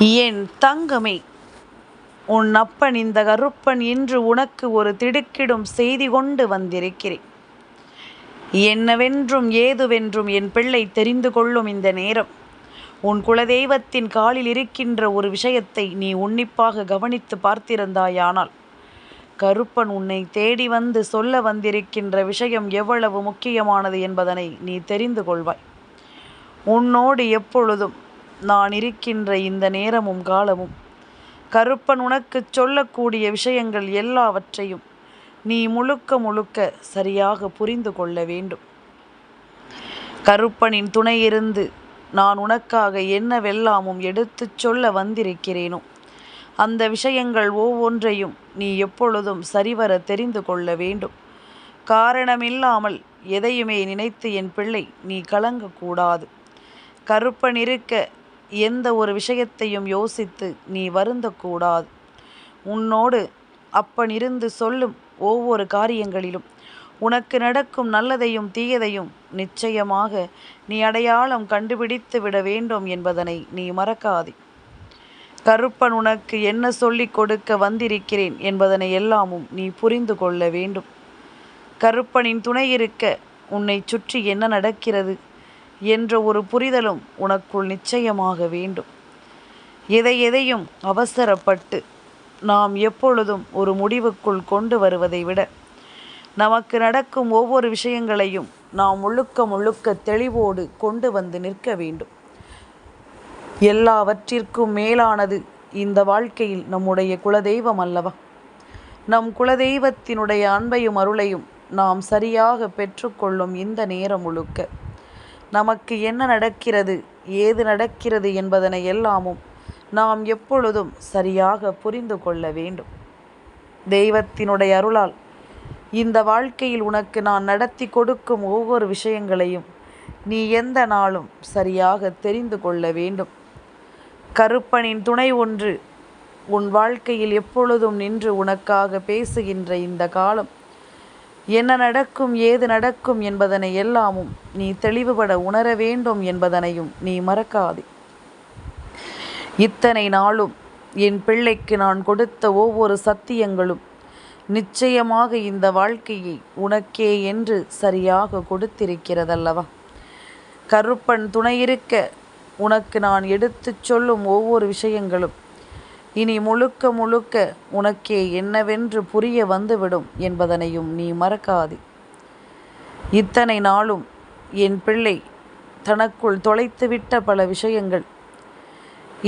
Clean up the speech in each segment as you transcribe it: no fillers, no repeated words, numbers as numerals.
என் தங்கமே, உன் அப்பன் இந்த கருப்பன் இன்று உனக்கு ஒரு திடுக்கிடும் செய்தி கொண்டு வந்திருக்கிறேன். என்னவென்றும் ஏதுவென்றும் என் பிள்ளை தெரிந்து கொள்ளும் இந்த நேரம், உன் குலதெய்வத்தின் காலில் இருக்கின்ற ஒரு விஷயத்தை நீ உன்னிப்பாக கவனித்து பார்த்திருந்தாயானால், கருப்பன் உன்னை தேடி வந்து சொல்ல வந்திருக்கின்ற விஷயம் எவ்வளவு முக்கியமானது என்பதனை நீ தெரிந்து கொள்வாய். உன்னோடு எப்பொழுதும் நான் இருக்கின்ற இந்த நேரமும் காலமும் கருப்பன் உனக்கு சொல்லக்கூடிய விஷயங்கள் எல்லாவற்றையும் நீ முழுக்க முழுக்க சரியாக புரிந்து கொள்ள வேண்டும். கருப்பனின் துணையிருந்து நான் உனக்காக என்னவெல்லாமும் எடுத்துச் சொல்ல வந்திருக்கிறேனோ அந்த விஷயங்கள் ஒவ்வொன்றையும் நீ எப்பொழுதும் சரிவர தெரிந்து கொள்ள வேண்டும். காரணமில்லாமல் எதையுமே நினைத்து என் பிள்ளை நீ கலங்கக்கூடாது. கருப்பன் இருக்க எந்த ஒரு விஷயத்தையும் யோசித்து நீ வருந்தக்கூடாது. உன்னோடு அப்பன் இருந்து சொல்லும் ஒவ்வொரு காரியங்களிலும் உனக்கு நடக்கும் நல்லதையும் தீயதையும் நிச்சயமாக நீ அடையாளம் கண்டுபிடித்து விட வேண்டும் என்பதனை நீ மறக்காதே. கருப்பன் உனக்கு என்ன சொல்லிக் கொடுக்க வந்திருக்கிறேன் என்பதனை எல்லாமும் நீ புரிந்து கொள்ள வேண்டும். கருப்பனின் துணை இருக்க உன்னை சுற்றி என்ன நடக்கிறது என்ற ஒரு புரிதலும் உனக்குள் நிச்சயமாக வேண்டும். எதையும் அவசரப்பட்டு நாம் எப்பொழுதும் ஒரு முடிவுக்குள் கொண்டு வருவதை விட, நமக்கு நடக்கும் ஒவ்வொரு விஷயங்களையும் நாம் முழுக்க தெளிவோடு கொண்டு வந்து நிற்க வேண்டும். எல்லாவற்றிற்கும் மேலானது இந்த வாழ்க்கையில் நம்முடைய குலதெய்வம் அல்லவா? நம் குலதெய்வத்தினுடைய அன்பையும் அருளையும் நாம் சரியாக பெற்றுக்கொள்ளும் இந்த நேரம் முழுக்க நமக்கு என்ன நடக்கிறது, ஏது நடக்கிறது என்பதனை எல்லாமும் நாம் எப்பொழுதும் சரியாக புரிந்து கொள்ள வேண்டும். தெய்வத்தினுடைய அருளால் இந்த வாழ்க்கையில் உனக்கு நான் நடத்தி கொடுக்கும் ஒவ்வொரு விஷயங்களையும் நீ எந்த நாளும் சரியாக தெரிந்து கொள்ள வேண்டும். கருப்பனின் துணை ஒன்று உன் வாழ்க்கையில் எப்பொழுதும் நின்று உனக்காக பேசுகின்ற இந்த காலம் என்ன நடக்கும், ஏது நடக்கும் என்பதனை எல்லாமும் நீ தெளிவுபட உணர வேண்டும் என்பதனையும் நீ மறக்காதே. இத்தனை நாளும் என் பிள்ளைக்கு நான் கொடுத்த ஒவ்வொரு சத்தியங்களும் நிச்சயமாக இந்த வாழ்க்கையை உனக்கே என்று சரியாக கொடுத்திருக்கிறதல்லவா? கருப்பன் துணையிருக்க உனக்கு நான் எடுத்துச் சொல்லும் ஒவ்வொரு விஷயங்களும் இனி முழுக்க உனக்கே என்னவென்று புரிய வந்துவிடும் என்பதனையும் நீ மறக்காதே. இத்தனை நாளும் என் பிள்ளை தனக்குள் தொலைத்துவிட்ட பல விஷயங்கள்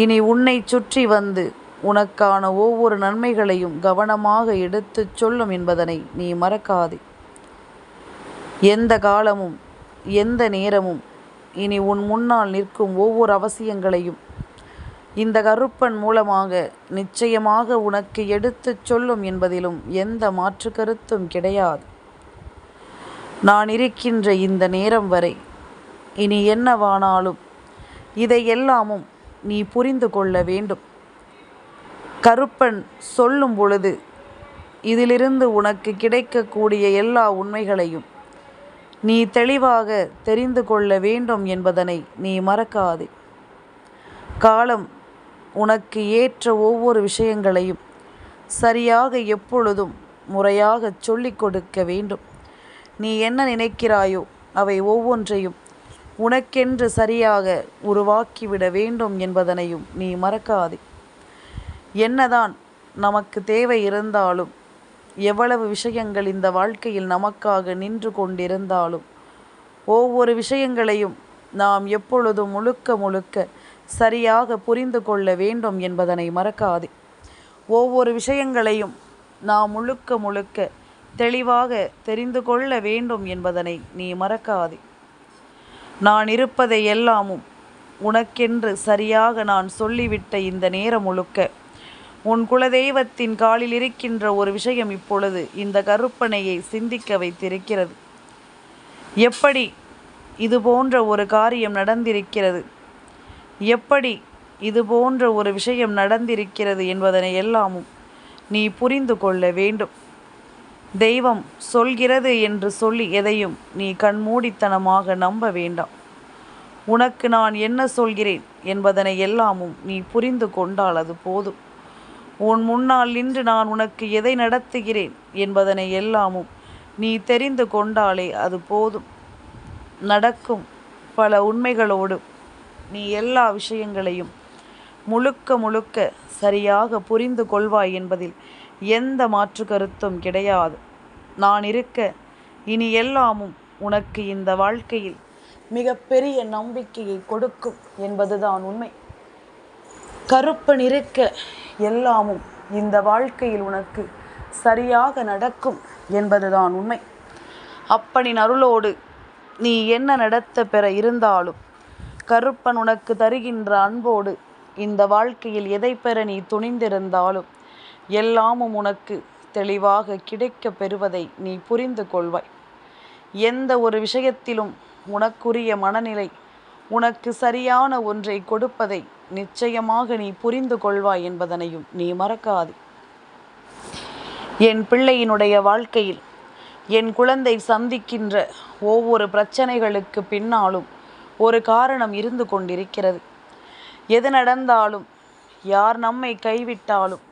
இனி உன்னை சுற்றி வந்து உனக்கான ஒவ்வொரு நன்மைகளையும் கவனமாக எடுத்துச் சொல்லும் என்பதனை நீ மறக்காதே. எந்த காலமும் எந்த நேரமும் இனி உன் முன்னால் நிற்கும் ஒவ்வொரு அவசியங்களையும் இந்த கருப்பன் மூலமாக நிச்சயமாக உனக்கு எடுத்துச் சொல்லும் என்பதிலும் எந்த மாற்று கருத்தும் கிடையாது. நான் இருக்கின்ற இந்த நேரம் வரை இனி என்னவானாலும் இதையெல்லாமும் நீ புரிந்து கொள்ள வேண்டும். கருப்பன் சொல்லும் பொழுது இதிலிருந்து உனக்கு கிடைக்கக்கூடிய எல்லா உண்மைகளையும் நீ தெளிவாக தெரிந்து கொள்ள வேண்டும் என்பதனை நீ மறக்காதே. காலம் உனக்கு ஏற்ற ஒவ்வொரு விஷயங்களையும் சரியாக எப்பொழுதும் முறையாக சொல்லிக் கொடுக்க வேண்டும். நீ என்ன நினைக்கிறாயோ அவை ஒவ்வொன்றையும் உனக்கென்று சரியாக உருவாக்கிவிட வேண்டும் என்பதனையும் நீ மறக்காதே. என்னதான் நமக்கு தேவை இருந்தாலும், எவ்வளவு விஷயங்கள் இந்த வாழ்க்கையில் நமக்காக நின்று கொண்டிருந்தாலும், ஒவ்வொரு விஷயங்களையும் நாம் எப்பொழுதும் முழுக்க சரியாக புரிந்து கொள்ள வேண்டும் என்பதனை மறக்காதே. ஒவ்வொரு விஷயங்களையும் நாம் முழுக்க தெளிவாக தெரிந்து கொள்ள வேண்டும் என்பதனை நீ மறக்காதே. நான் இருப்பதை எல்லாமும் உனக்கென்று சரியாக நான் சொல்லிவிட்ட இந்த நேரம் முழுக்க உன் குலதெய்வத்தின் காலில் இருக்கின்ற ஒரு விஷயம் இப்பொழுது இந்த கருப்பனையை சிந்திக்க வைத்திருக்கிறது. எப்படி இது போன்ற ஒரு காரியம் நடந்திருக்கிறது, எப்படி இது போன்ற ஒரு விஷயம் நடந்திருக்கிறது என்பதனை எல்லாமும் நீ புரிந்து கொள்ள வேண்டும். தெய்வம் சொல்கிறது என்று சொல்லி எதையும் நீ கண்மூடித்தனமாக நம்ப வேண்டாம். உனக்கு நான் என்ன சொல்கிறேன், என்பதனை எல்லாமும் நீ புரிந்து கொண்டால் அது போதும். உன் முன்னால் நின்று நான் உனக்கு எதை நடத்துகிறேன் என்பதனை எல்லாமும் நீ தெரிந்து கொண்டாலே அது போதும். நடக்கும் பல உண்மைகளோடு நீ எல்லா விஷயங்களையும் முழுக்க முழுக்க சரியாக புரிந்து கொள்வாய் என்பதில் எந்த மாற்று கருத்தும் கிடையாது. நான் இருக்க இனி எல்லாமும் உனக்கு இந்த வாழ்க்கையில் மிகப்பெரிய நம்பிக்கையை கொடுக்கும் என்பதுதான் உண்மை. கருப்பன் இருக்க எல்லாமும் இந்த வாழ்க்கையில் உனக்கு சரியாக நடக்கும் என்பதுதான் உண்மை. அப்பனின் அருளோடு நீ என்ன நடத்த பெற இருந்தாலும் கருப்பன் உனக்கு தருகின்ற அன்போடு இந்த வாழ்க்கையில் எதை பெற நீ துணிந்திருந்தாலும் எல்லாமும் உனக்கு தெளிவாக கிடைக்க பெறுவதை நீ புரிந்து கொள்வாய். எந்த ஒரு விஷயத்திலும் உனக்குரிய மனநிலை உனக்கு சரியான ஒன்றை கொடுப்பதை நிச்சயமாக நீ புரிந்து கொள்வாய் என்பதனையும் நீ மறக்காது. என் பிள்ளையினுடைய வாழ்க்கையில் என் குழந்தை சந்திக்கின்ற ஒவ்வொரு பிரச்சனைகளுக்கு பின்னாலும் ஒரு காரணம் இருந்து கொண்டிருக்கிறது. எது நடந்தாலும், யார் நம்மை கைவிட்டாலும்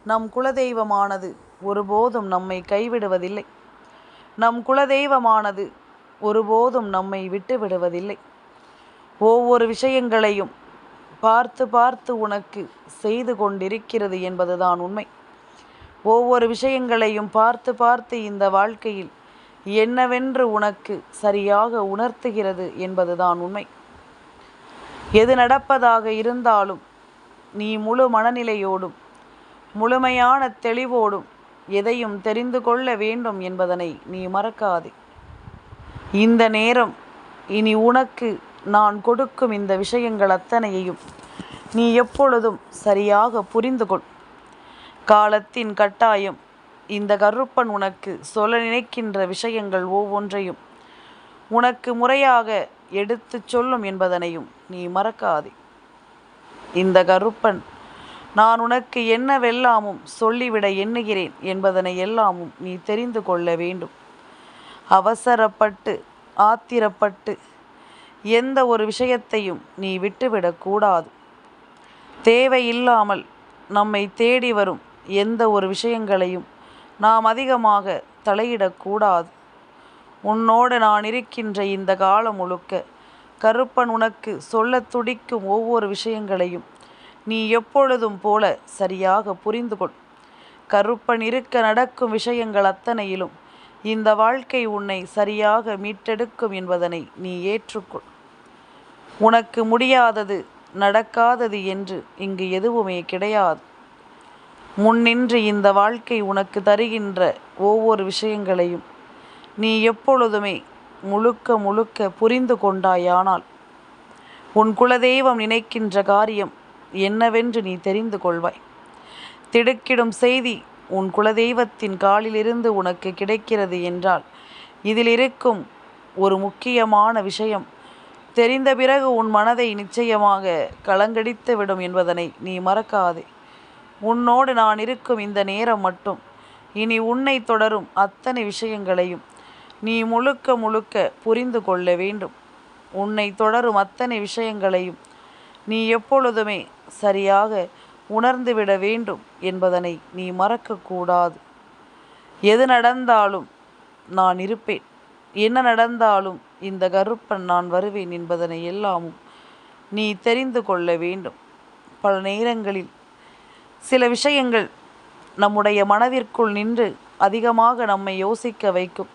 நம் குலதெய்வமானது ஒருபோதும் நம்மை கைவிடுவதில்லை. நம் குலதெய்வமானது ஒருபோதும் நம்மை விட்டு விடுவதில்லை. ஒவ்வொரு விஷயங்களையும் பார்த்து பார்த்து உனக்கு செய்து கொண்டிருக்கிறது என்பதுதான் உண்மை. ஒவ்வொரு விஷயங்களையும் பார்த்து பார்த்து இந்த வாழ்க்கையில் என்னவென்று உனக்கு சரியாக உணர்த்துகிறது என்பதுதான் உண்மை. எது நடப்பதாக இருந்தாலும் நீ முழு மனநிலையோடும் முழுமையான தெளிவோடும் எதையும் தெரிந்து கொள்ள வேண்டும் என்பதனை நீ மறக்காதே. இந்த நேரம் இனி உனக்கு நான் கொடுக்கும் இந்த விஷயங்கள் அத்தனையையும் நீ எப்பொழுதும் சரியாக புரிந்து கொள். காலத்தின் கட்டாயம் இந்த கருப்பன் உனக்கு சொல்ல நினைக்கின்ற விஷயங்கள் ஒவ்வொன்றையும் உனக்கு முறையாக எடுத்து சொல்லும் என்பதனையும் நீ மறக்காதே. இந்த கருப்பன் நான் உனக்கு என்னவெல்லாமும் சொல்லிவிட எண்ணுகிறேன் என்பதனை எல்லாமும் நீ தெரிந்து கொள்ள வேண்டும். அவசரப்பட்டு ஆத்திரப்பட்டு எந்த ஒரு விஷயத்தையும் நீ விட்டுவிடக்கூடாது. தேவையில்லாமல் நம்மை தேடி வரும் எந்த ஒரு விஷயங்களையும் நாம் அதிகமாக தலையிடக்கூடாது. உன்னோடு நான் இருக்கின்ற இந்த காலம் முழுக்க கருப்பன் உனக்கு சொல்ல துடிக்கும் ஒவ்வொரு விஷயங்களையும் நீ எப்பொழுதும் போல சரியாக புரிந்து கொள். கருப்பன் இருக்க நடக்கும் விஷயங்கள் அத்தனையிலும் இந்த வாழ்க்கை உன்னை சரியாக மீட்டெடுக்கும் என்பதனை நீ ஏற்றுக்கொள். உனக்கு முடியாதது நடக்காதது என்று இங்கு எதுவுமே கிடையாது. முன்னின்று இந்த வாழ்க்கை உனக்கு தருகின்ற ஒவ்வொரு விஷயங்களையும் நீ எப்பொழுதுமே முழுக்க முழுக்க புரிந்து கொண்டாயானால் உன் குலதெய்வம் நினைக்கின்ற காரியம் என்னவென்று நீ தெரிந்து கொள்வாய். திடுக்கிடும் செய்தி உன் குலதெய்வத்தின் காலிலிருந்து உனக்கு கிடைக்கிறது என்றால் இதில் இருக்கும் ஒரு முக்கியமான விஷயம் தெரிந்த பிறகு உன் மனதை நிச்சயமாக கலங்கடித்து விடும் என்பதனை நீ மறக்காதே. உன்னோடு நான் இருக்கும் இந்த நேரம் மட்டும் இனி உன்னை தொடரும் அத்தனை விஷயங்களையும் நீ முழுக்க முழுக்க புரிந்து கொள்ள வேண்டும். உன்னை தொடரும் அத்தனை விஷயங்களையும் நீ எப்பொழுதுமே சரியாக உணர்ந்துவிட வேண்டும் என்பதனை நீ மறக்கக்கூடாது. எது நடந்தாலும் நான் இருப்பேன், என்ன நடந்தாலும் இந்த கருப்பன் நான் வருவேன் என்பதனை எல்லாமும் நீ தெரிந்து கொள்ள வேண்டும். பல நேரங்களில் சில விஷயங்கள் நம்முடைய மனதிற்குள் நின்று அதிகமாக நம்மை யோசிக்க வைக்கும்.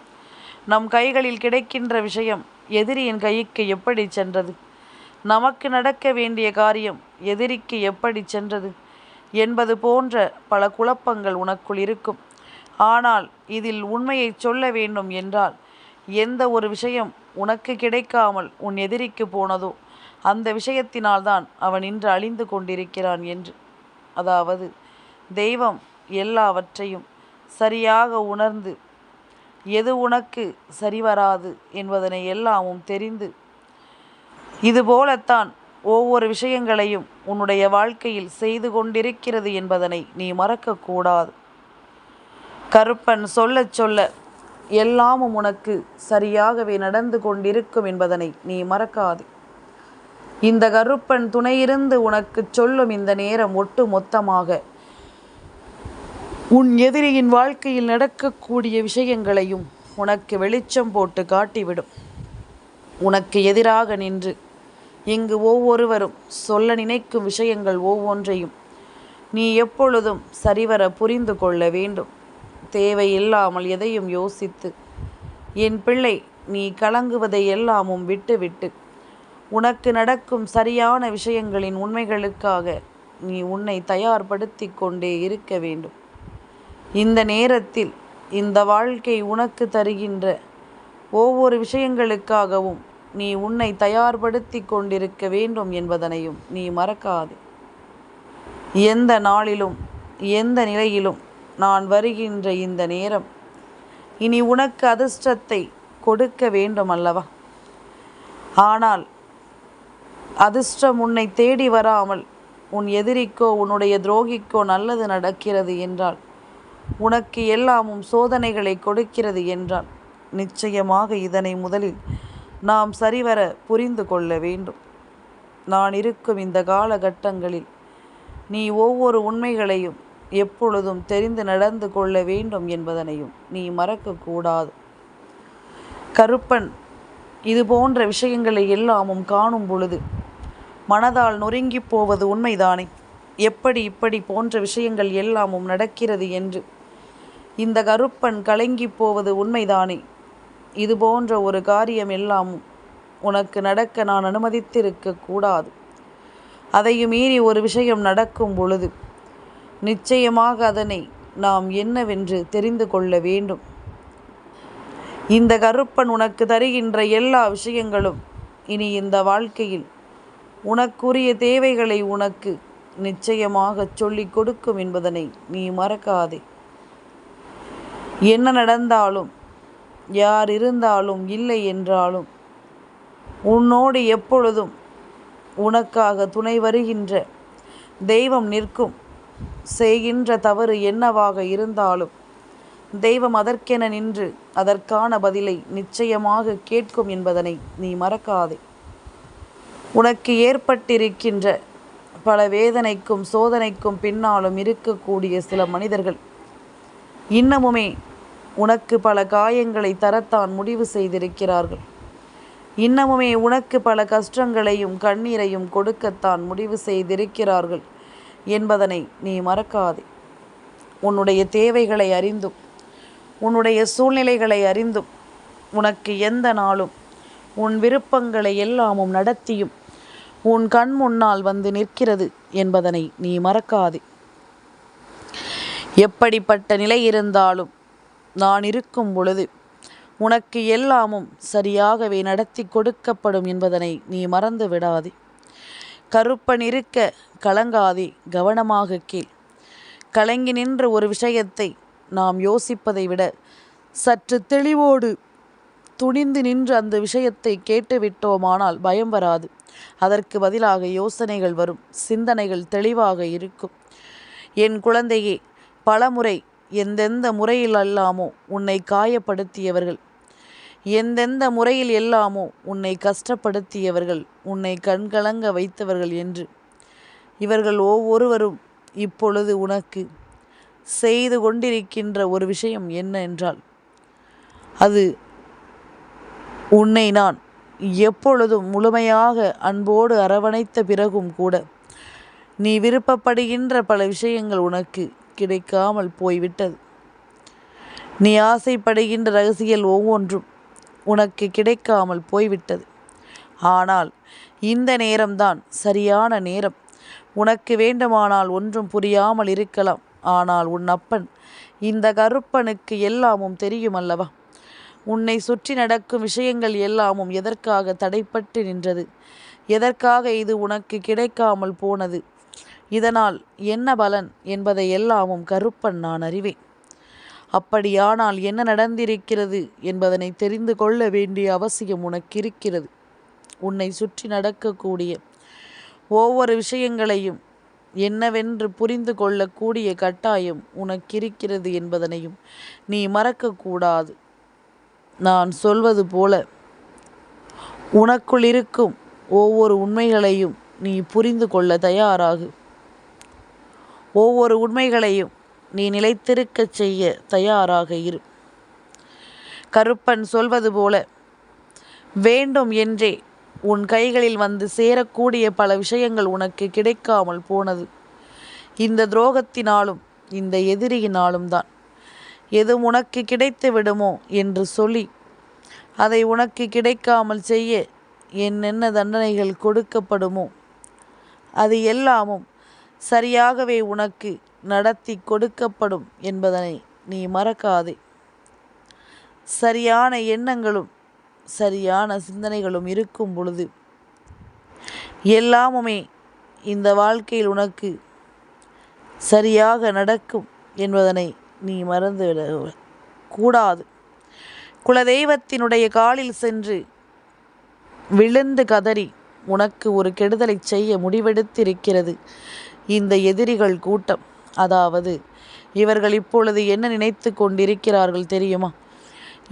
நம் கைகளில் கிடைக்கின்ற விஷயம் எதிரியின் கைக்கு எப்படி சென்றது, நமக்கு நடக்க வேண்டிய காரியம் எதிரிக்கு எப்படி சென்றது என்பது போன்ற பல குழப்பங்கள் உனக்குள் இருக்கும். ஆனால் இதில் உண்மையை சொல்ல வேண்டும் என்றால் எந்த ஒரு விஷயம் உனக்கு கிடைக்காமல் உன் எதிரிக்கு போனதோ அந்த விஷயத்தினால்தான் அவன் இன்று அழிந்து கொண்டிருக்கிறான் என்று. அதாவது தெய்வம் எல்லாவற்றையும் சரியாக உணர்ந்து எது உனக்கு சரிவராது என்பதனை எல்லாமும் தெரிந்து இதுபோலத்தான் ஒவ்வொரு விஷயங்களையும் உன்னுடைய வாழ்க்கையில் செய்து கொண்டிருக்கிறது என்பதனை நீ மறக்கக்கூடாது. கருப்பன் சொல்ல சொல்ல எல்லாமும் உனக்கு சரியாகவே நடந்து கொண்டிருக்கும் என்பதனை நீ மறக்காது. இந்த கருப்பன் துணையிருந்து உனக்கு சொல்லும் இந்த நேரம் ஒட்டு மொத்தமாக உன் எதிரியின் வாழ்க்கையில் நடக்கக்கூடிய விஷயங்களையும் உனக்கு வெளிச்சம் போட்டு காட்டிவிடும். உனக்கு எதிராக நின்று இங்கு ஒவ்வொருவரும் சொல்ல நினைக்கும் விஷயங்கள் ஒவ்வொன்றையும் நீ எப்பொழுதும் சரிவர புரிந்து கொள்ள வேண்டும். தேவையில்லாமல் எதையும் யோசித்து என் பிள்ளை நீ கலங்குவதை எல்லாமும் விட்டுவிட்டு உனக்கு நடக்கும் சரியான விஷயங்களின் உண்மைகளுக்காக நீ உன்னை தயார்படுத்தி கொண்டே இருக்க வேண்டும். இந்த நேரத்தில் இந்த வாழ்க்கை உனக்கு தருகின்ற ஒவ்வொரு விஷயங்களுக்காகவும் நீ உன்னை தயார்படுத்தி கொண்டிருக்க வேண்டும் என்பதனையும் நீ மறக்காதே. எந்த நாளிலும் எந்த நிலையிலும் நான் வருகின்ற இந்த நேரம் இனி உனக்கு அதிர்ஷ்டத்தை கொடுக்க வேண்டும் அல்லவா? ஆனால் அதிர்ஷ்டம் உன்னை தேடி வராமல் உன் எதிரிக்கோ உன்னுடைய துரோகிக்கோ நல்லது நடக்கிறது என்றால், உனக்கு எல்லாமும் சோதனைகளை கொடுக்கிறது என்றால், நிச்சயமாக இதனை முதலில் நாம் சரிவர புரிந்து கொள்ள வேண்டும். நான் இருக்கும் இந்த காலகட்டங்களில் நீ ஒவ்வொரு உண்மைகளையும் எப்பொழுதும் தெரிந்து நடந்து கொள்ள வேண்டும் என்பதனையும் நீ மறக்கக்கூடாது. கருப்பன் இது போன்ற விஷயங்களை எல்லாமும் காணும் பொழுது மனதால் நொறுங்கி போவது உண்மைதானே? எப்படி இப்படி போன்ற விஷயங்கள் எல்லாமும் நடக்கிறது என்று இந்த கருப்பன் கலங்கி போவது உண்மைதானே? இது போன்ற ஒரு காரியம் எல்லாமும் உனக்கு நடக்க நான் அனுமதித்திருக்க கூடாது. அதையும் மீறி ஒரு விஷயம் நடக்கும் பொழுது நிச்சயமாக அதனை நாம் என்னவென்று தெரிந்து கொள்ள வேண்டும். இந்த கருப்பன் உனக்கு தருகின்ற எல்லா விஷயங்களும் இனி இந்த வாழ்க்கையில் உனக்குரிய தேவைகளை உனக்கு நிச்சயமாக சொல்லிக் கொடுக்கும் என்பதனை நீ மறக்காதே. என்ன நடந்தாலும் யார் இருந்தாலும் இல்லை என்றாலும் உன்னோடு எப்பொழுதும் உனக்காக துணை வருகின்ற தெய்வம் நிற்கும். செய்கின்ற தவறு என்னவாக இருந்தாலும் தெய்வம் அதற்கென நின்று அதற்கான பதிலை நிச்சயமாக கேட்கும் என்பதனை நீ மறக்காதே. உனக்கு ஏற்பட்டிருக்கின்ற பல வேதனைக்கும் சோதனைக்கும் பின்னாலும் இருக்கக்கூடிய சில மனிதர்கள் இன்னமுமே உனக்கு பல காயங்களை தரத்தான் முடிவு செய்திருக்கிறார்கள். இன்னமுமே உனக்கு பல கஷ்டங்களையும் கண்ணீரையும் கொடுக்கத்தான் முடிவு செய்திருக்கிறார்கள் என்பதனை நீ மறக்காதே. உன்னுடைய தேவைகளை அறிந்தும் உன்னுடைய சூழ்நிலைகளை அறிந்தும் உனக்கு எந்த நாளும் உன் விருப்பங்களை எல்லாமும் நடத்தியும் உன் கண் முன்னால் வந்து நிற்கிறது என்பதனை நீ மறக்காதே. எப்படிப்பட்ட நிலை இருந்தாலும் நான் இருக்கும் பொழுது உனக்கு எல்லாமும் சரியாகவே நடத்தி கொடுக்கப்படும் என்பதனை நீ மறந்து விடாதே. கருப்பன் இருக்க கலங்காதே, கவனமாக கேள். கலங்கி நின்ற ஒரு விஷயத்தை நாம் யோசிப்பதை விட சற்று தெளிவோடு துணிந்து நின்று அந்த விஷயத்தை கேட்டுவிட்டோமானால் பயம் வராது. அதற்கு பதிலாக யோசனைகள் வரும், சிந்தனைகள் தெளிவாக இருக்கும். என் குழந்தையே, பலமுறை எந்தெந்த முறையில் எல்லாமோ உன்னை காயப்படுத்தியவர்கள், எந்தெந்த முறையில் எல்லாமோ உன்னை கஷ்டப்படுத்தியவர்கள், உன்னை கண்கலங்க வைத்தவர்கள் என்று இவர்கள் ஒவ்வொருவரும் இப்பொழுது உனக்கு செய்து கொண்டிருக்கின்ற ஒரு விஷயம் என்ன என்றால், அது உன்னை நான் எப்பொழுதும் முழுமையாக அன்போடு அரவணைத்த பிறகும் கூட நீ விருப்பப்படுகின்ற பல விஷயங்கள் உனக்கு கிடைக்காமல் போய்விட்டது. நீ ஆசைப்படுகின்ற ரகசியல் ஒவ்வொன்றும் உனக்கு கிடைக்காமல் போய்விட்டது. ஆனால் இந்த நேரம்தான் சரியான நேரம். உனக்கு வேண்டுமானால் ஒன்றும் புரியாமல் இருக்கலாம். ஆனால் உன் அப்பன் இந்த கருப்பனுக்கு எல்லாமும் தெரியும் அல்லவா? உன்னை சுற்றி நடக்கும் விஷயங்கள் எல்லாமும் எதற்காக தடைப்பட்டு நின்றது, எதற்காக இது உனக்கு கிடைக்காமல் போனது, இதனால் என்ன பலன் என்பதை எல்லாமும் கருப்பன் நான் அறிவேன். அப்படியானால் என்ன நடந்திருக்கிறது என்பதனை தெரிந்து கொள்ள வேண்டிய அவசியம் உனக்கு இருக்கிறது. உன்னை சுற்றி நடக்கக்கூடிய ஒவ்வொரு விஷயங்களையும் என்னவென்று புரிந்து கொள்ளக்கூடிய கட்டாயம் உனக்கிருக்கிறது என்பதனையும் நீ மறக்கக்கூடாது. நான் சொல்வது போல உனக்குள் இருக்கும் ஒவ்வொரு உண்மைகளையும் நீ புரிந்து கொள்ள தயாராகு. ஒவ்வொரு உண்மைகளையும் நீ நிலைத்திருக்கச் செய்ய தயாராக இரு. கருப்பன் சொல்வது போல வேண்டும் என்றே உன் கைகளில் வந்து சேரக்கூடிய பல விஷயங்கள் உனக்கு கிடைக்காமல் போனது இந்த துரோகத்தினாலும் இந்த எதிரியினாலும் தான். எது உனக்கு கிடைத்து விடுமோ என்று சொல்லி அதை உனக்கு கிடைக்காமல் செய்ய என்னென்ன தண்டனைகள் கொடுக்கப்படுமோ அது எல்லாமும் சரியாகவே உனக்கு நடத்தி கொடுக்கப்படும் என்பதனை நீ மறக்காதே. சரியான எண்ணங்களும் சரியான சிந்தனைகளும் இருக்கும் பொழுது எல்லாமுமே இந்த வாழ்க்கையில் உனக்கு சரியாக நடக்கும் என்பதனை நீ மறந்துவிட கூடாது. குலதெய்வத்தினுடைய காலில் சென்று விழுந்து கதறி உனக்கு ஒரு கெடுதலை செய்ய முடிவெடுத்திருக்கிறது இந்த எதிரிகள் கூட்டம். அதாவது இவர்கள் இப்பொழுது என்ன நினைத்து கொண்டிருக்கிறார்கள் தெரியுமா?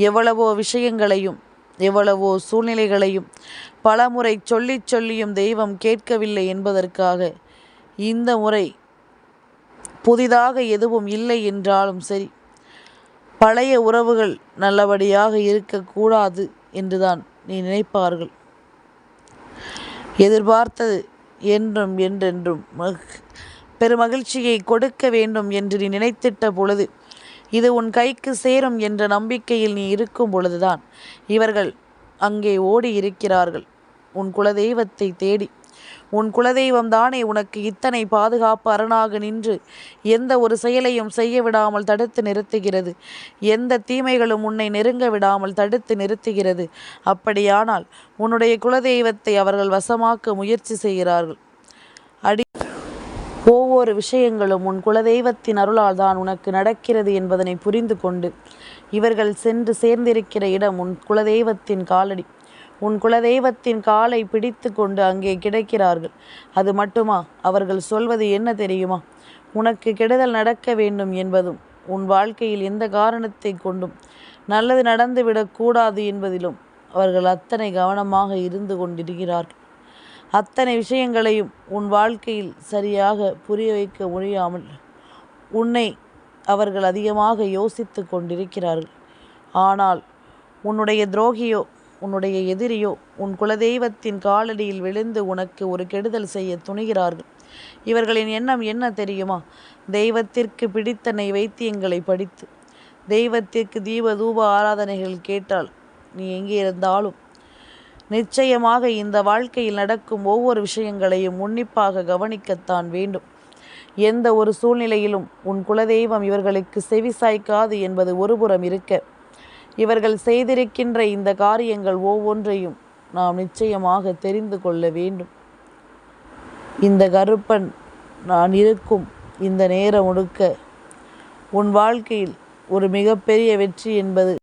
எவ்வளவோ விஷயங்களையும் எவ்வளவோ சூழ்நிலைகளையும் பலமுறை சொல்லியும் தெய்வம் கேட்கவில்லை என்பதற்காக இந்த முறை புதிதாக எதுவும் இல்லை என்றாலும் சரி பழைய உறவுகள் நல்லபடியாக இருக்கக்கூடாது என்றுதான் நீ நினைப்பார்கள். எதிர்பார்த்தது என்றும் என்றென்றும் பெருமகிழ்ச்சியை கொடுக்க வேண்டும் என்று நீ நினைத்திட்ட பொழுது இது உன் கைக்கு சேரும் என்ற நம்பிக்கையில் நீ இருக்கும் பொழுதுதான் இவர்கள் அங்கே ஓடி இருக்கிறார்கள் உன் குலதெய்வத்தை தேடி. உன் குலதெய்வம் தானே உனக்கு இத்தனை பாதுகாப்பு அரணாக நின்று எந்த ஒரு செயலையும் செய்ய விடாமல் தடுத்து நிறுத்துகிறது. எந்த தீமைகளும் உன்னை நெருங்க விடாமல் தடுத்து நிறுத்துகிறது. அப்படியானால் உன்னுடைய குலதெய்வத்தை அவர்கள் வசமாக்க முயற்சி செய்கிறார்கள். ஒவ்வொரு விஷயங்களும் உன் குலதெய்வத்தின் அருளால் தான் உனக்கு நடக்கிறது என்பதனை புரிந்து கொண்டு இவர்கள் சென்று சேர்ந்திருக்கிற இடம் உன் குலதெய்வத்தின் காலடி. உன் குலதெய்வத்தின் காலை பிடித்து கொண்டு அங்கே கிடைக்கிறார்கள். அது மட்டுமா, அவர்கள் சொல்வது என்ன தெரியுமா? உனக்கு கெடுதல் நடக்க வேண்டும் என்பதும் உன் வாழ்க்கையில் எந்த காரணத்தை கொண்டும் நல்லது நடந்துவிடக்கூடாது என்பதிலும் அவர்கள் அத்தனை கவனமாக இருந்து கொண்டிருக்கிறார்கள். அத்தனை விஷயங்களையும் உன் வாழ்க்கையில் சரியாக புரிய வைக்க முடியாமல் உன்னை அவர்கள் அதிகமாக யோசித்து கொண்டிருக்கிறார்கள். ஆனால் உன்னுடைய துரோகியோ உன்னுடைய எதிரியோ உன் குலதெய்வத்தின் காலடியில் விழுந்து உனக்கு ஒரு கெடுதல் செய்ய துணிகிறார்கள். இவர்களின் எண்ணம் என்ன தெரியுமா? தெய்வத்திற்கு பிடித்த வைத்தியங்களை படித்து தெய்வத்திற்கு தீப தூப ஆராதனைகள் கேட்டால் நீ எங்கே இருந்தாலும் நிச்சயமாக இந்த வாழ்க்கையில் நடக்கும் ஒவ்வொரு விஷயங்களையும் உன்னிப்பாக கவனிக்கத்தான் வேண்டும். எந்த ஒரு சூழ்நிலையிலும் உன் குலதெய்வம் இவர்களுக்கு செவிசாய்க்காது என்பது ஒருபுறம் இருக்க, இவர்கள் செய்திருக்கின்ற இந்த காரியங்கள் ஒவ்வொன்றையும் நாம் நிச்சயமாக தெரிந்து கொள்ள வேண்டும். இந்த கருப்பன் நான் இருக்கும் இந்த நேரம் முழுக்க உன் வாழ்க்கையில் ஒரு மிகப்பெரிய வெற்றி என்பது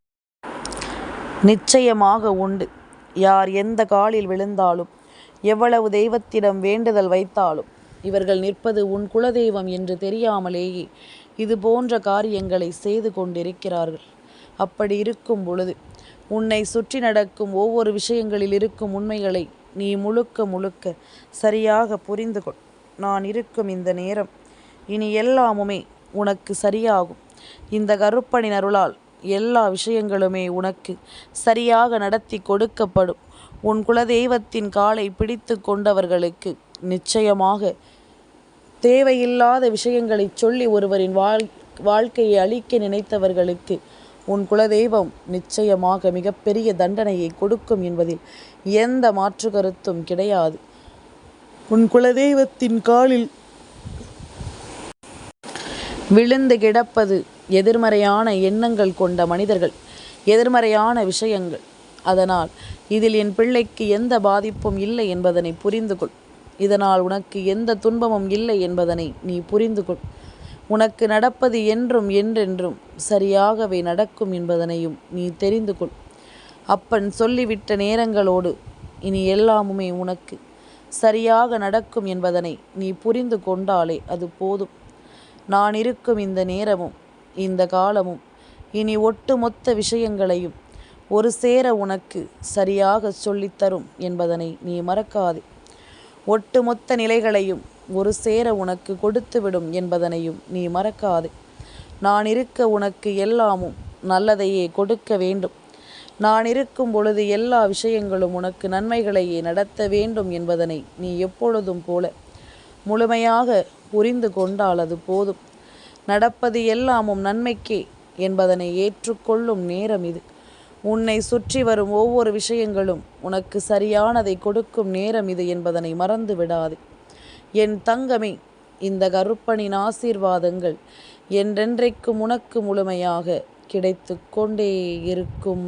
நிச்சயமாக உண்டு. யார் எந்த காலில் விழுந்தாலும் எவ்வளவு தெய்வத்திடம் வேண்டுதல் வைத்தாலும் இவர்கள் நிற்பது உன் குலதெய்வம் என்று தெரியாமலேயே இது போன்ற காரியங்களை செய்து கொண்டிருக்கிறார்கள். அப்படி இருக்கும் பொழுது உன்னை சுற்றி நடக்கும் ஒவ்வொரு விஷயங்களில் இருக்கும் உண்மைகளை நீ முழுக்க சரியாக புரிந்து கொள். நான் இருக்கும் இந்த நேரம் இனி எல்லாமுமே உனக்கு சரியாகும். இந்த கருப்பனின் அருளால் எல்லா விஷயங்களுமே உனக்கு சரியாக நடத்தி கொடுக்கப்படும். உன் குலதெய்வத்தின் காலை பிடித்து கொண்டவர்களுக்கு நிச்சயமாக தேவையில்லாத விஷயங்களை சொல்லி ஒருவரின் வாழ்க்கையை அழிக்க நினைத்தவர்களுக்கு உன் குலதெய்வம் நிச்சயமாக மிகப்பெரிய தண்டனையை கொடுக்கும் என்பதில் எந்த மாற்று கருத்தும் கிடையாது. உன் குலதெய்வத்தின் காலில் விழுந்து கிடப்பது எதிர்மறையான எண்ணங்கள் கொண்ட மனிதர்கள், எதிர்மறையான விஷயங்கள். அதனால் இதில் என் பிள்ளைக்கு எந்த பாதிப்பும் இல்லை என்பதனை புரிந்து கொள். இதனால் உனக்கு எந்த துன்பமும் இல்லை என்பதனை நீ புரிந்து கொள். உனக்கு நடப்பது என்றும் என்றென்றும் சரியாகவே நடக்கும் என்பதனையும் நீ தெரிந்து கொள். அப்பன் சொல்லிவிட்ட நேரங்களோடு இனி எல்லாமுமே உனக்கு சரியாக நடக்கும் என்பதனை நீ புரிந்து கொண்டாலே அது போதும். நான் இருக்கும் இந்த நேரமும் இந்த காலமும் இனி ஒட்டுமொத்த விஷயங்களையும் ஒரு சேர உனக்கு சரியாக சொல்லித்தரும் என்பதனை நீ மறக்காதே. ஒட்டுமொத்த நிலைகளையும் ஒரு சேர உனக்கு கொடுத்துவிடும் என்பதனையும் நீ மறக்காதே. நான் இருக்க உனக்கு எல்லாமும் நல்லதையே கொடுக்க வேண்டும். நான் இருக்கும் பொழுது எல்லா விஷயங்களும் உனக்கு நன்மைகளையே நடத்த வேண்டும் என்பதனை நீ எப்பொழுதும் போல முழுமையாக புரிந்து கொண்டால் அது போதும். நடப்பது எல்லாமும் நன்மைக்கே என்பதனை ஏற்றுக்கொள்ளும் நேரம் இது. உன்னை சுற்றி வரும் ஒவ்வொரு விஷயங்களும் உனக்கு சரியானதை கொடுக்கும் நேரம் இது என்பதனை மறந்து விடாதே. என் தங்கமே, இந்த கருப்பனின் ஆசீர்வாதங்கள் என்றென்றைக்கும் உனக்கு முழுமையாக கிடைத்து கொண்டே இருக்கும்.